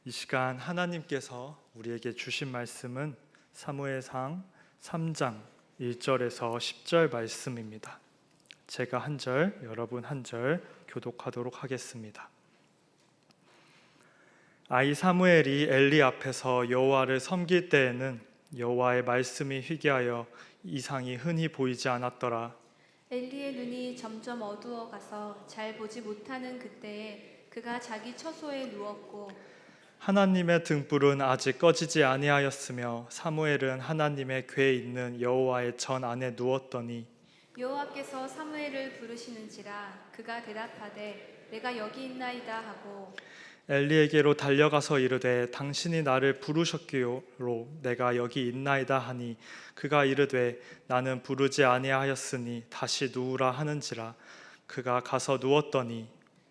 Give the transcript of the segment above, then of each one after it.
이 시간 하나님께서 우리에게 주신 말씀은 사무엘상 3장 1절에서 10절 말씀입니다. 제가 한 절, 여러분 한 절 교독하도록 하겠습니다. 아이 사무엘이 엘리 앞에서 여호와를 섬길 때에는 여호와의 말씀이 희귀하여 이상이 흔히 보이지 않았더라. 엘리의 눈이 점점 어두워 가서 잘 보지 못하는 그때에 그가 자기 처소에 누웠고 하나님의 등불은 아직 꺼지지 아니하였으며 사무엘은 하나님의 궤에 있는 여호와의 전 안에 누웠더니 여호와께서 사무엘을 부르시는지라 그가 대답하되 내가 여기 있나이다 하고 엘리에게로 달려가서 이르되 당신이 나를 부르셨기로 내가 여기 있나이다 하니 그가 이르되 나는 부르지 아니하였으니 다시 누우라 하는지라. 그가 가서 누웠더니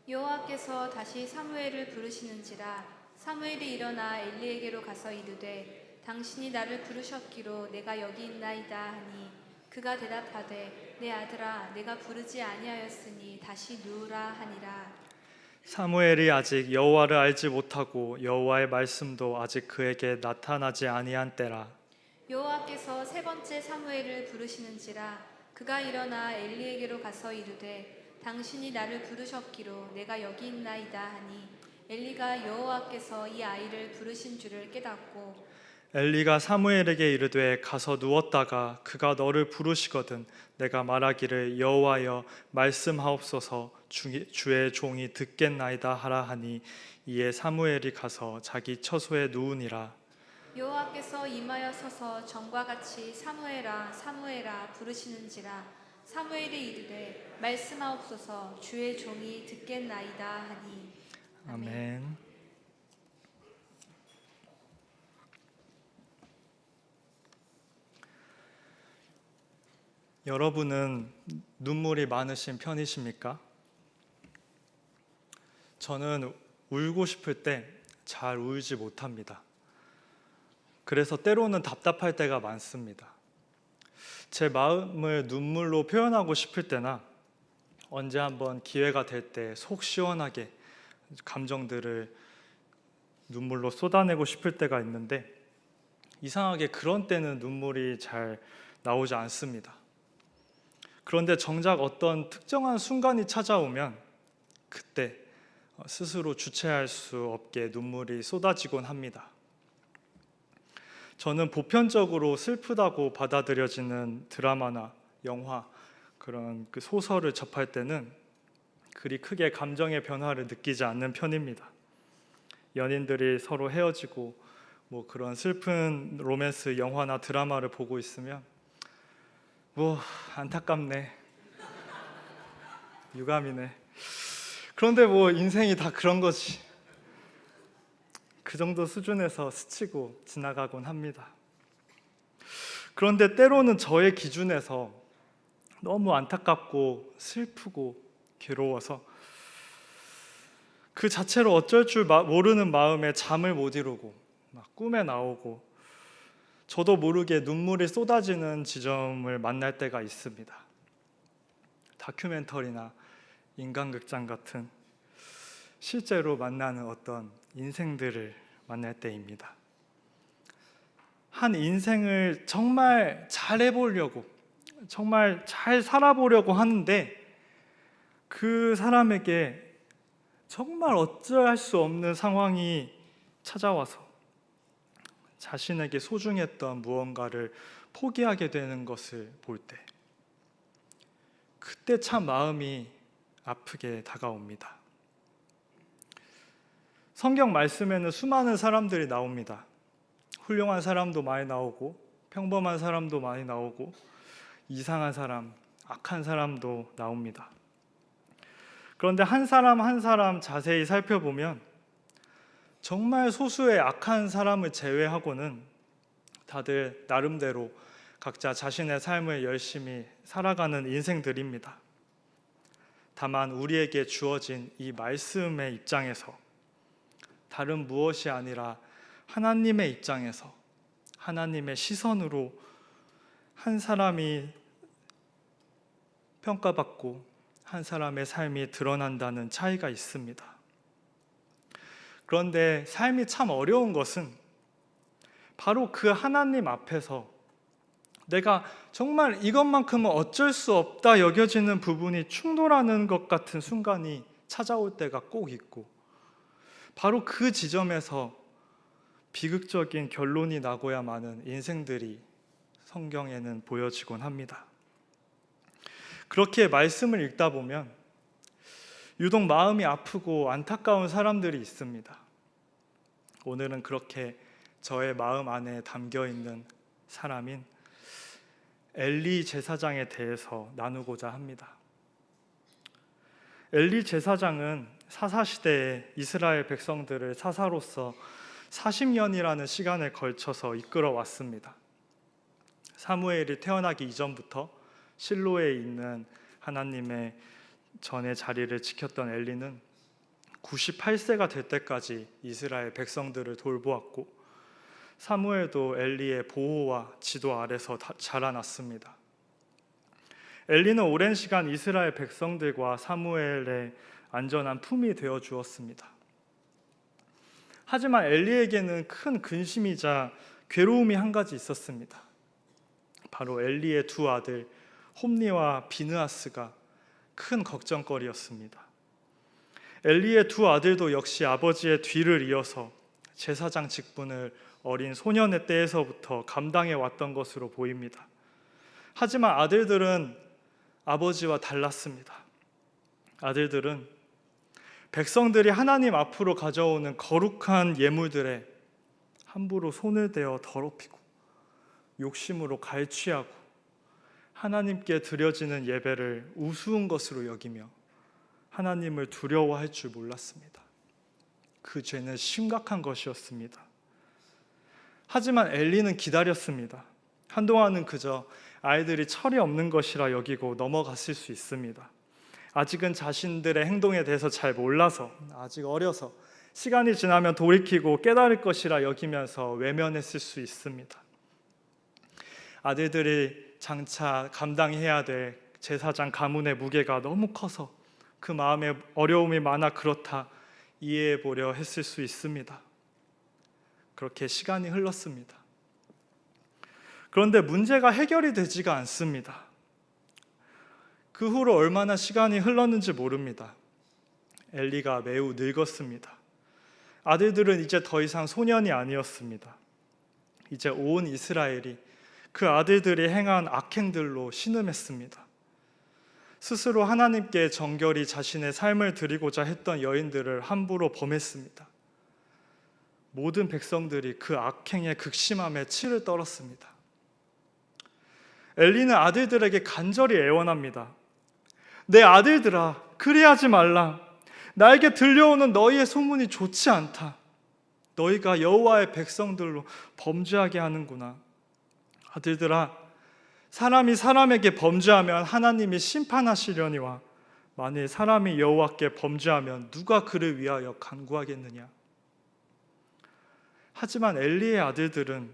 여호와께서 다시 사무엘을 부르시는지라 사무엘이 일어나 엘리에게로 가서 이르되 당신이 나를 부르셨기로 내가 여기 있나이다 하니 그가 대답하되 내 아들아 내가 부르지 아니하였으니 다시 누우라 하니라. 사무엘이 아직 여호와를 알지 못하고 여호와의 말씀도 아직 그에게 나타나지 아니한 때라. 여호와께서 세 번째 사무엘을 부르시는지라 그가 일어나 엘리에게로 가서 이르되 당신이 나를 부르셨기로 내가 여기 있나이다 하니 엘리가 여호와께서 이 아이를 부르신 줄을 깨닫고 엘리가 사무엘에게 이르되 가서 누웠다가 그가 너를 부르시거든 내가 말하기를 여호와여 말씀하옵소서 주의 종이 듣겠나이다 하라 하니 이에 사무엘이 가서 자기 처소에 누우니라. 여호와께서 임하여 서서 전과 같이 사무엘아 사무엘아 부르시는지라 사무엘이 이르되 말씀하옵소서 주의 종이 듣겠나이다 하니 아멘. 여러분은 눈물이 많으신 편이십니까? 저는 울고 싶을 때 잘 울지 못합니다. 그래서 때로는 답답할 때가 많습니다. 제 마음을 눈물로 표현하고 싶을 때나 언제 한번 기회가 될 때 속 시원하게 감정들을 눈물로 쏟아내고 싶을 때가 있는데 이상하게 그런 때는 눈물이 잘 나오지 않습니다. 그런데 정작 어떤 특정한 순간이 찾아오면 그때 스스로 주체할 수 없게 눈물이 쏟아지곤 합니다. 저는 보편적으로 슬프다고 받아들여지는 드라마나 영화, 그런 그 소설을 접할 때는 그리 크게 감정의 변화를 느끼지 않는 편입니다. 연인들이 서로 헤어지고 뭐 그런 슬픈 로맨스 영화나 드라마를 보고 있으면 안타깝네, 유감이네. 그런데 인생이 다 그런 거지. 그 정도 수준에서 스치고 지나가곤 합니다. 그런데 때로는 저의 기준에서 너무 안타깝고 슬프고 괴로워서 그 자체로 어쩔 줄 모르는 마음에 잠을 못 이루고 막 꿈에 나오고 저도 모르게 눈물이 쏟아지는 지점을 만날 때가 있습니다. 다큐멘터리나 인간극장 같은 실제로 만나는 어떤 인생들을 만날 때입니다. 한 인생을 정말 잘 해보려고, 정말 잘 살아보려고 하는데 그 사람에게 정말 어찌할 수 없는 상황이 찾아와서 자신에게 소중했던 무언가를 포기하게 되는 것을 볼 때, 그때 참 마음이 아프게 다가옵니다. 성경 말씀에는 수많은 사람들이 나옵니다. 훌륭한 사람도 많이 나오고 평범한 사람도 많이 나오고 이상한 사람, 악한 사람도 나옵니다. 그런데 한 사람 한 사람 자세히 살펴보면 정말 소수의 악한 사람을 제외하고는 다들 나름대로 각자 자신의 삶을 열심히 살아가는 인생들입니다. 다만 우리에게 주어진 이 말씀의 입장에서 다른 무엇이 아니라 하나님의 입장에서 하나님의 시선으로 한 사람이 평가받고 한 사람의 삶이 드러난다는 차이가 있습니다. 그런데 삶이 참 어려운 것은 바로 그 하나님 앞에서 내가 정말 이것만큼은 어쩔 수 없다 여겨지는 부분이 충돌하는 것 같은 순간이 찾아올 때가 꼭 있고, 바로 그 지점에서 비극적인 결론이 나고야 마는 인생들이 성경에는 보여지곤 합니다. 그렇게 말씀을 읽다 보면 유독 마음이 아프고 안타까운 사람들이 있습니다. 오늘은 그렇게 저의 마음 안에 담겨 있는 사람인 엘리 제사장에 대해서 나누고자 합니다. 엘리 제사장은 사사시대에 이스라엘 백성들을 사사로서 40년이라는 시간에 걸쳐서 이끌어 왔습니다. 사무엘이 태어나기 이전부터 실로에 있는 하나님의 전의 자리를 지켰던 엘리는 98세가 될 때까지 이스라엘 백성들을 돌보았고, 사무엘도 엘리의 보호와 지도 아래서 자라났습니다. 엘리는 오랜 시간 이스라엘 백성들과 사무엘의 안전한 품이 되어 주었습니다. 하지만 엘리에게는 큰 근심이자 괴로움이 한 가지 있었습니다. 바로 엘리의 두 아들 홈니와 비느하스가 큰 걱정거리였습니다. 엘리의 두 아들도 역시 아버지의 뒤를 이어서 제사장 직분을 어린 소년의 때에서부터 감당해 왔던 것으로 보입니다. 하지만 아들들은 아버지와 달랐습니다. 아들들은 백성들이 하나님 앞으로 가져오는 거룩한 예물들에 함부로 손을 대어 더럽히고 욕심으로 갈취하고 하나님께 드려지는 예배를 우스운 것으로 여기며 하나님을 두려워할 줄 몰랐습니다. 그 죄는 심각한 것이었습니다. 하지만 엘리는 기다렸습니다. 한동안은 그저 아이들이 철이 없는 것이라 여기고 넘어갔을 수 있습니다. 아직은 자신들의 행동에 대해서 잘 몰라서, 아직 어려서 시간이 지나면 돌이키고 깨달을 것이라 여기면서 외면했을 수 있습니다. 아들들이 장차 감당해야 될 제사장 가문의 무게가 너무 커서 그 마음에 어려움이 많아 그렇다 이해해 보려 했을 수 있습니다. 그렇게 시간이 흘렀습니다. 그런데 문제가 해결이 되지가 않습니다. 그 후로 얼마나 시간이 흘렀는지 모릅니다. 엘리가 매우 늙었습니다. 아들들은 이제 더 이상 소년이 아니었습니다. 이제 온 이스라엘이 그 아들들이 행한 악행들로 신음했습니다. 스스로 하나님께 정결히 자신의 삶을 드리고자 했던 여인들을 함부로 범했습니다. 모든 백성들이 그 악행의 극심함에 치를 떨었습니다. 엘리는 아들들에게 간절히 애원합니다. 내 아들들아, 그리하지 말라. 나에게 들려오는 너희의 소문이 좋지 않다. 너희가 여호와의 백성들로 범죄하게 하는구나. 아들들아, 사람이 사람에게 범죄하면 하나님이 심판하시려니와 만일 사람이 여호와께 범죄하면 누가 그를 위하여 간구하겠느냐. 하지만 엘리의 아들들은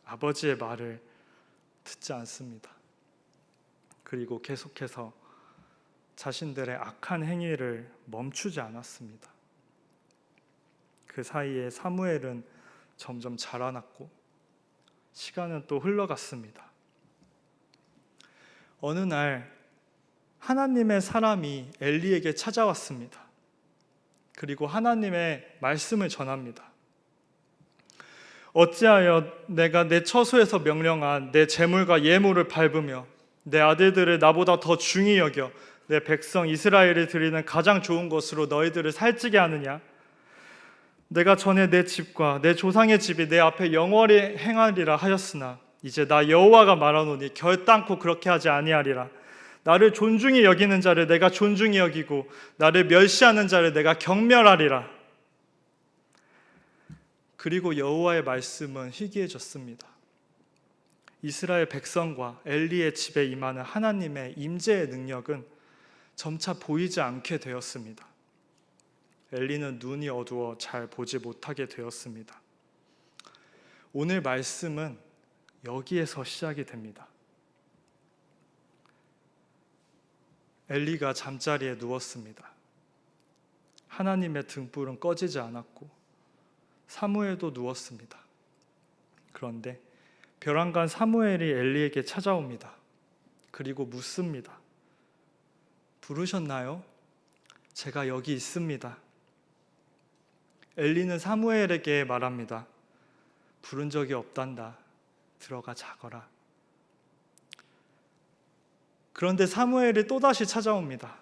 아버지의 말을 듣지 않습니다. 그리고 계속해서 자신들의 악한 행위를 멈추지 않았습니다. 그 사이에 사무엘은 점점 자라났고 시간은 또 흘러갔습니다. 어느 날 하나님의 사람이 엘리에게 찾아왔습니다. 그리고 하나님의 말씀을 전합니다. 어찌하여 내가 내 처소에서 명령한 내 재물과 예물을 밟으며 내 아들들을 나보다 더 중히 여겨 내 백성 이스라엘이 드리는 가장 좋은 것으로 너희들을 살찌게 하느냐? 내가 전에 내 집과 내 조상의 집이 내 앞에 영원히 행하리라 하였으나 이제 나 여호와가 말하노니 결단코 그렇게 하지 아니하리라. 나를 존중히 여기는 자를 내가 존중히 여기고 나를 멸시하는 자를 내가 경멸하리라. 그리고 여호와의 말씀은 희귀해졌습니다. 이스라엘 백성과 엘리의 집에 임하는 하나님의 임재의 능력은 점차 보이지 않게 되었습니다. 엘리는 눈이 어두워 잘 보지 못하게 되었습니다. 오늘 말씀은 여기에서 시작이 됩니다. 엘리가 잠자리에 누웠습니다. 하나님의 등불은 꺼지지 않았고 사무엘도 누웠습니다. 그런데 벼랑간 사무엘이 엘리에게 찾아옵니다. 그리고 묻습니다. 부르셨나요? 제가 여기 있습니다. 엘리는 사무엘에게 말합니다. 부른 적이 없단다. 들어가 자거라. 그런데 사무엘이 또다시 찾아옵니다.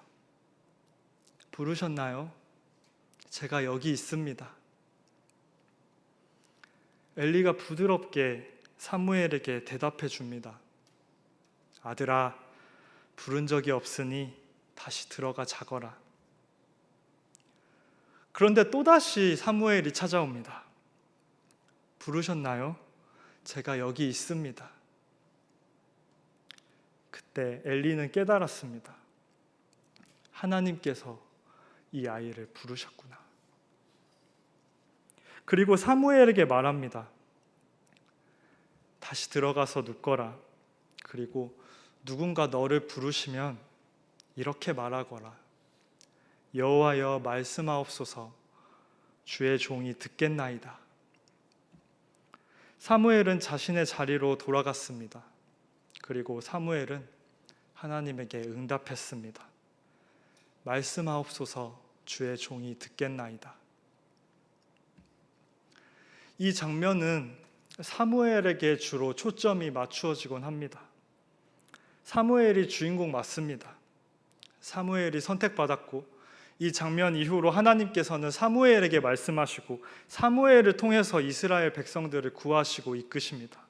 부르셨나요? 제가 여기 있습니다. 엘리가 부드럽게 사무엘에게 대답해 줍니다. 아들아, 부른 적이 없으니 다시 들어가 자거라. 그런데 또다시 사무엘이 찾아옵니다. 부르셨나요? 제가 여기 있습니다. 그때 엘리는 깨달았습니다. 하나님께서 이 아이를 부르셨구나. 그리고 사무엘에게 말합니다. 다시 들어가서 눕거라. 그리고 누군가 너를 부르시면 이렇게 말하거라. 여호와여 말씀하옵소서. 주의 종이 듣겠나이다. 사무엘은 자신의 자리로 돌아갔습니다. 그리고 사무엘은 하나님에게 응답했습니다. 말씀하옵소서. 주의 종이 듣겠나이다. 이 장면은 사무엘에게 주로 초점이 맞추어지곤 합니다. 사무엘이 주인공 맞습니다. 사무엘이 선택받았고 이 장면 이후로 하나님께서는 사무엘에게 말씀하시고 사무엘을 통해서 이스라엘 백성들을 구하시고 이끄십니다.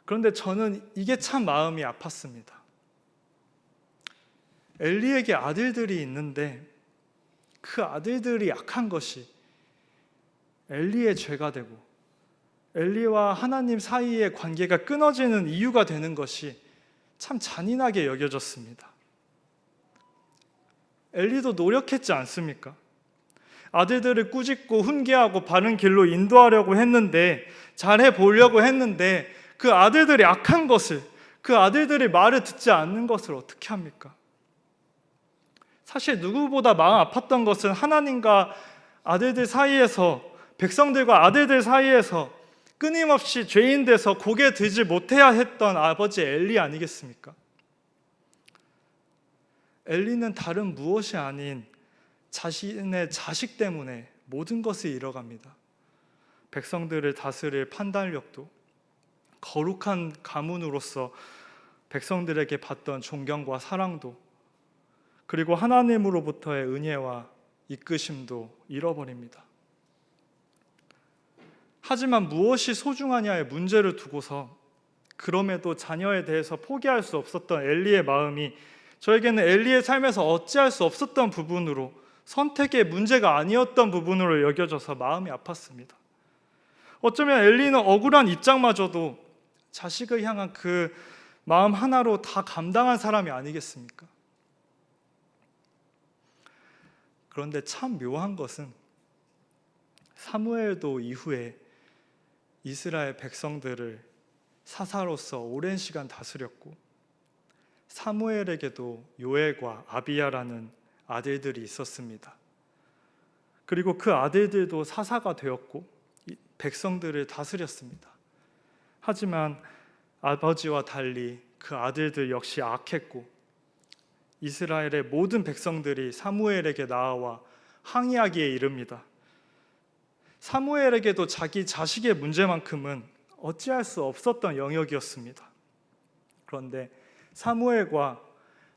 그런데 저는 이게 참 마음이 아팠습니다. 엘리에게 아들들이 있는데 그 아들들이 약한 것이 엘리의 죄가 되고 엘리와 하나님 사이의 관계가 끊어지는 이유가 되는 것이 참 잔인하게 여겨졌습니다. 엘리도 노력했지 않습니까? 아들들을 꾸짖고 훈계하고 바른 길로 인도하려고 했는데, 잘해 보려고 했는데 그 아들들이 악한 것을, 그 아들들이 말을 듣지 않는 것을 어떻게 합니까? 사실 누구보다 마음 아팠던 것은 하나님과 아들들 사이에서, 백성들과 아들들 사이에서 끊임없이 죄인 돼서 고개 들지 못해야 했던 아버지 엘리 아니겠습니까? 엘리는 다른 무엇이 아닌 자신의 자식 때문에 모든 것을 잃어갑니다. 백성들을 다스릴 판단력도, 거룩한 가문으로서 백성들에게 받던 존경과 사랑도, 그리고 하나님으로부터의 은혜와 이끄심도 잃어버립니다. 하지만 무엇이 소중하냐의 문제를 두고서 그럼에도 자녀에 대해서 포기할 수 없었던 엘리의 마음이 저에게는 엘리의 삶에서 어찌할 수 없었던 부분으로, 선택의 문제가 아니었던 부분으로 여겨져서 마음이 아팠습니다. 어쩌면 엘리는 억울한 입장마저도 자식을 향한 그 마음 하나로 다 감당한 사람이 아니겠습니까? 그런데 참 묘한 것은 사무엘도 이후에 이스라엘 백성들을 사사로서 오랜 시간 다스렸고, 사무엘에게도 요엘과 아비야라는 아들들이 있었습니다. 그리고 그 아들들도 사사가 되었고 백성들을 다스렸습니다. 하지만 아버지와 달리 그 아들들 역시 악했고, 이스라엘의 모든 백성들이 사무엘에게 나아와 항의하기에 이릅니다. 사무엘에게도 자기 자식의 문제만큼은 어찌할 수 없었던 영역이었습니다. 그런데 사무엘과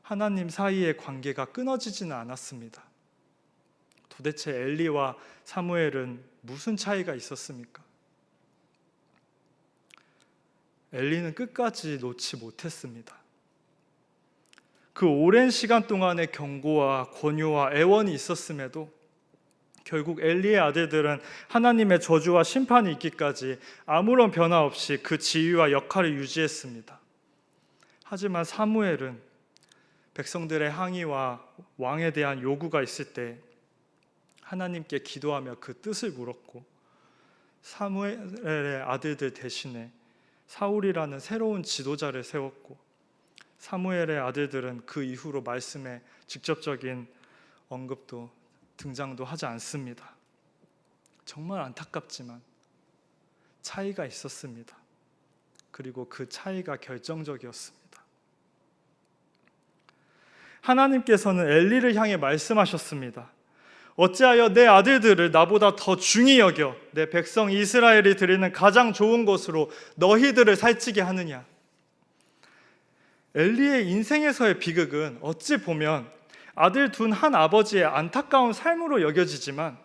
하나님 사이의 관계가 끊어지지는 않았습니다. 도대체 엘리와 사무엘은 무슨 차이가 있었습니까? 엘리는 끝까지 놓지 못했습니다. 그 오랜 시간 동안의 경고와 권유와 애원이 있었음에도 결국 엘리의 아들들은 하나님의 저주와 심판이 있기까지 아무런 변화 없이 그 지위와 역할을 유지했습니다. 하지만 사무엘은 백성들의 항의와 왕에 대한 요구가 있을 때 하나님께 기도하며 그 뜻을 물었고, 사무엘의 아들들 대신에 사울이라는 새로운 지도자를 세웠고, 사무엘의 아들들은 그 이후로 말씀에 직접적인 언급도 등장도 하지 않습니다. 정말 안타깝지만 차이가 있었습니다. 그리고 그 차이가 결정적이었습니다. 하나님께서는 엘리를 향해 말씀하셨습니다. 어찌하여 내 아들들을 나보다 더 중히 여겨 내 백성 이스라엘이 드리는 가장 좋은 것으로 너희들을 살찌게 하느냐. 엘리의 인생에서의 비극은 어찌 보면 아들 둔 한 아버지의 안타까운 삶으로 여겨지지만,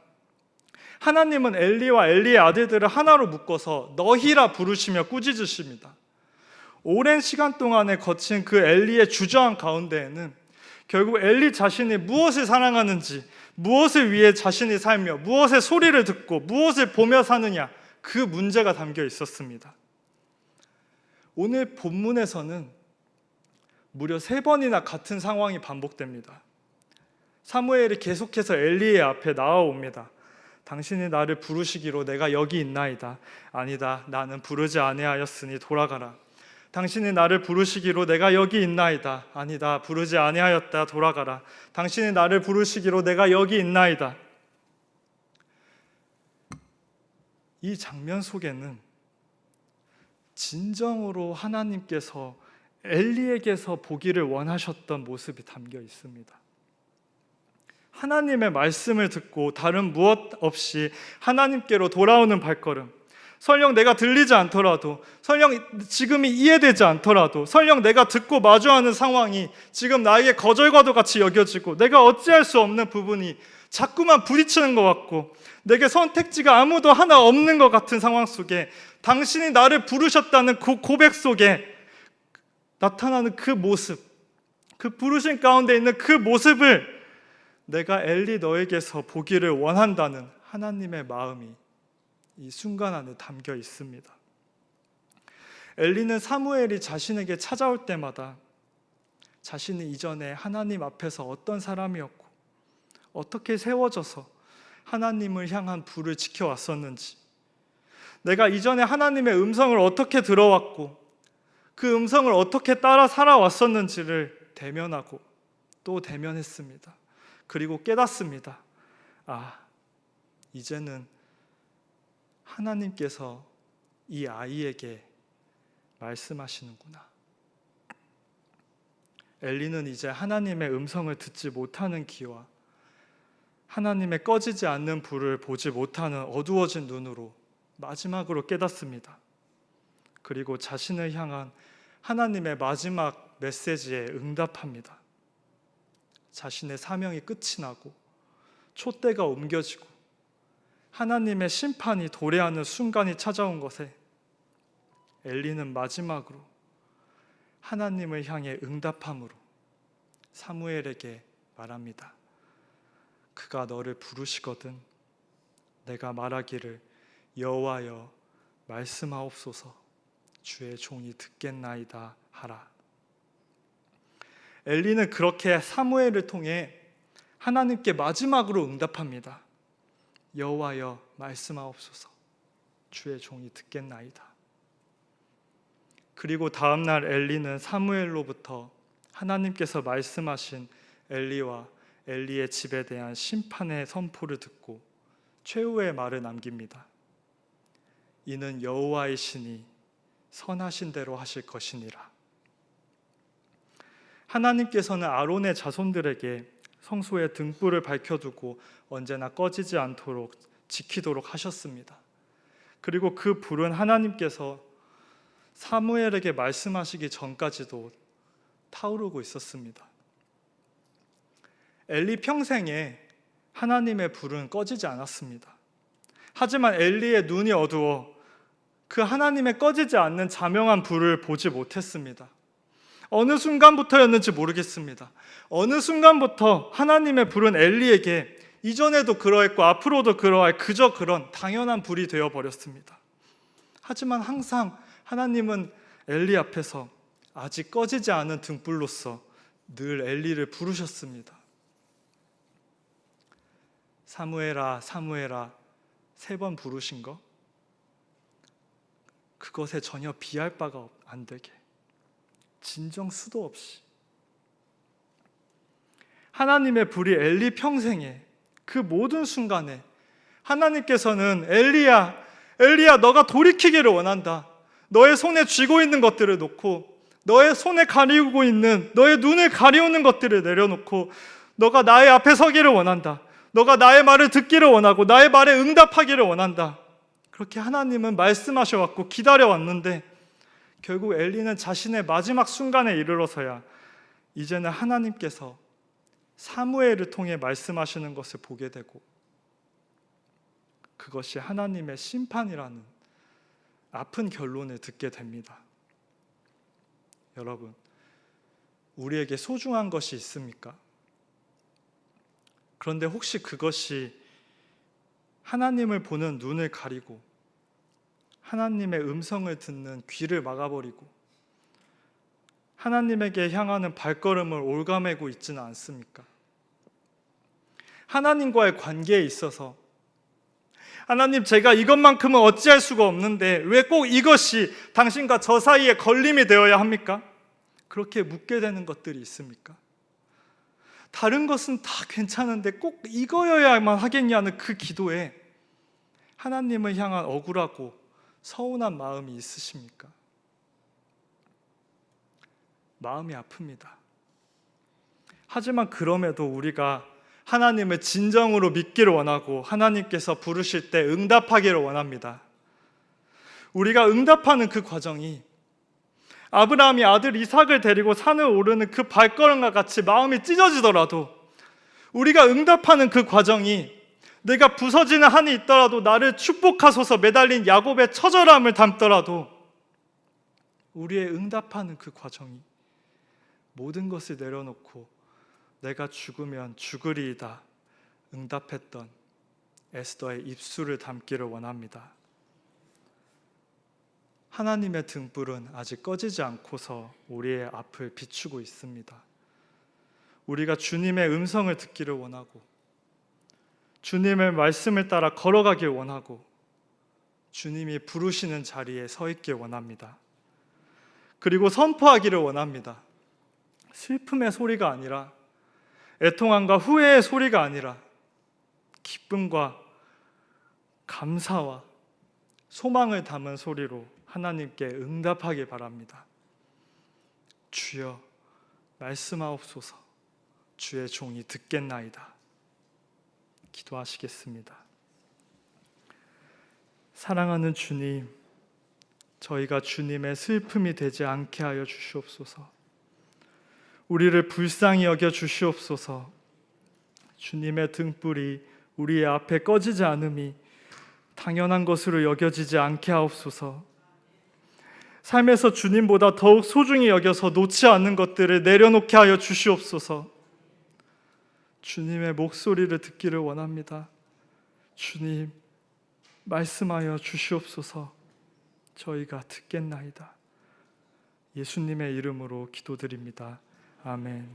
하나님은 엘리와 엘리의 아들들을 하나로 묶어서 너희라 부르시며 꾸짖으십니다. 오랜 시간 동안에 거친 그 엘리의 주저함 가운데에는 결국 엘리 자신이 무엇을 사랑하는지, 무엇을 위해 자신이 살며 무엇의 소리를 듣고 무엇을 보며 사느냐, 그 문제가 담겨 있었습니다. 오늘 본문에서는 무려 3번이나 같은 상황이 반복됩니다. 사무엘이 계속해서 엘리의 앞에 나아옵니다. 당신이 나를 부르시기로 내가 여기 있나이다. 아니다, 나는 부르지 아니하였으니 돌아가라. 당신이 나를 부르시기로 내가 여기 있나이다. 아니다, 부르지 아니하였다. 돌아가라. 당신이 나를 부르시기로 내가 여기 있나이다. 이 장면 속에는 진정으로 하나님께서 엘리에게서 보기를 원하셨던 모습이 담겨 있습니다. 하나님의 말씀을 듣고 다른 무엇 없이 하나님께로 돌아오는 발걸음, 설령 내가 들리지 않더라도, 설령 지금이 이해되지 않더라도, 설령 내가 듣고 마주하는 상황이 지금 나에게 거절과도 같이 여겨지고 내가 어찌할 수 없는 부분이 자꾸만 부딪히는 것 같고 내게 선택지가 아무도 하나 없는 것 같은 상황 속에 당신이 나를 부르셨다는 그 고백 속에 나타나는 그 모습, 그 부르심 가운데 있는 그 모습을 내가 엘리 너에게서 보기를 원한다는 하나님의 마음이 이 순간 안에 담겨 있습니다. 엘리는 사무엘이 자신에게 찾아올 때마다 자신이 이전에 하나님 앞에서 어떤 사람이었고 어떻게 세워져서 하나님을 향한 불을 지켜왔었는지, 내가 이전에 하나님의 음성을 어떻게 들어왔고 그 음성을 어떻게 따라 살아왔었는지를 대면하고 또 대면했습니다. 그리고 깨닫습니다. 아, 이제는 하나님께서 이 아이에게 말씀하시는구나. 엘리는 이제 하나님의 음성을 듣지 못하는 귀와 하나님의 꺼지지 않는 불을 보지 못하는 어두워진 눈으로 마지막으로 깨닫습니다. 그리고 자신을 향한 하나님의 마지막 메시지에 응답합니다. 자신의 사명이 끝이 나고 촛대가 옮겨지고 하나님의 심판이 도래하는 순간이 찾아온 것에 엘리는 마지막으로 하나님을 향해 응답함으로 사무엘에게 말합니다. 그가 너를 부르시거든 내가 말하기를 여호와여 말씀하옵소서 주의 종이 듣겠나이다 하라. 엘리는 그렇게 사무엘을 통해 하나님께 마지막으로 응답합니다. 여호와여 말씀하옵소서 주의 종이 듣겠나이다. 그리고 다음날 엘리는 사무엘로부터 하나님께서 말씀하신 엘리와 엘리의 집에 대한 심판의 선포를 듣고 최후의 말을 남깁니다. 이는 여호와의 신이 선하신 대로 하실 것이니라. 하나님께서는 아론의 자손들에게 성소에 등불을 밝혀두고 언제나 꺼지지 않도록 지키도록 하셨습니다. 그리고 그 불은 하나님께서 사무엘에게 말씀하시기 전까지도 타오르고 있었습니다. 엘리 평생에 하나님의 불은 꺼지지 않았습니다. 하지만 엘리의 눈이 어두워 그 하나님의 꺼지지 않는 자명한 불을 보지 못했습니다. 어느 순간부터였는지 모르겠습니다. 어느 순간부터 하나님의 불은 엘리에게 이전에도 그러했고 앞으로도 그러할 그저 그런 당연한 불이 되어버렸습니다. 하지만 항상 하나님은 엘리 앞에서 아직 꺼지지 않은 등불로서 늘 엘리를 부르셨습니다. 사무엘아 사무엘아 3번 부르신 거 그것에 전혀 비할 바가 안 되게 진정 수도 없이 하나님의 불이 엘리 평생에 그 모든 순간에 하나님께서는 엘리야, 너가 돌이키기를 원한다. 너의 손에 쥐고 있는 것들을 놓고, 너의 손에 가리우고 있는, 너의 눈을 가리우는 것들을 내려놓고 너가 나의 앞에 서기를 원한다. 너가 나의 말을 듣기를 원하고 나의 말에 응답하기를 원한다. 그렇게 하나님은 말씀하셔왔고 기다려왔는데, 결국 엘리는 자신의 마지막 순간에 이르러서야 이제는 하나님께서 사무엘을 통해 말씀하시는 것을 보게 되고, 그것이 하나님의 심판이라는 아픈 결론을 듣게 됩니다. 여러분, 우리에게 소중한 것이 있습니까? 그런데 혹시 그것이 하나님을 보는 눈을 가리고 하나님의 음성을 듣는 귀를 막아버리고 하나님에게 향하는 발걸음을 올가매고 있지는 않습니까? 하나님과의 관계에 있어서 하나님, 제가 이것만큼은 어찌할 수가 없는데 왜 꼭 이것이 당신과 저 사이에 걸림이 되어야 합니까? 그렇게 묻게 되는 것들이 있습니까? 다른 것은 다 괜찮은데 꼭 이거여야만 하겠냐는 그 기도에 하나님을 향한 억울하고 서운한 마음이 있으십니까? 마음이 아픕니다. 하지만 그럼에도 우리가 하나님을 진정으로 믿기를 원하고 하나님께서 부르실 때 응답하기를 원합니다. 우리가 응답하는 그 과정이 아브라함이 아들 이삭을 데리고 산을 오르는 그 발걸음과 같이 마음이 찢어지더라도, 우리가 응답하는 그 과정이 내가 부서지는 한이 있더라도 나를 축복하소서 매달린 야곱의 처절함을 담더라도, 우리의 응답하는 그 과정이 모든 것을 내려놓고 내가 죽으면 죽으리이다 응답했던 에스더의 입술을 담기를 원합니다. 하나님의 등불은 아직 꺼지지 않고서 우리의 앞을 비추고 있습니다. 우리가 주님의 음성을 듣기를 원하고 주님의 말씀을 따라 걸어가길 원하고 주님이 부르시는 자리에 서 있길 원합니다. 그리고 선포하기를 원합니다. 슬픔의 소리가 아니라, 애통함과 후회의 소리가 아니라 기쁨과 감사와 소망을 담은 소리로 하나님께 응답하길 바랍니다. 주여 말씀하옵소서. 주의 종이 듣겠나이다. 기도하시겠습니다. 사랑하는 주님, 저희가 주님의 슬픔이 되지 않게 하여 주시옵소서. 우리를 불쌍히 여겨 주시옵소서. 주님의 등불이 우리의 앞에 꺼지지 않음이 당연한 것으로 여겨지지 않게 하옵소서. 삶에서 주님보다 더욱 소중히 여겨서 놓지 않는 것들을 내려놓게 하여 주시옵소서. 주님의 목소리를 듣기를 원합니다. 주님, 말씀하여 주시옵소서. 저희가 듣겠나이다. 예수님의 이름으로 기도드립니다. 아멘.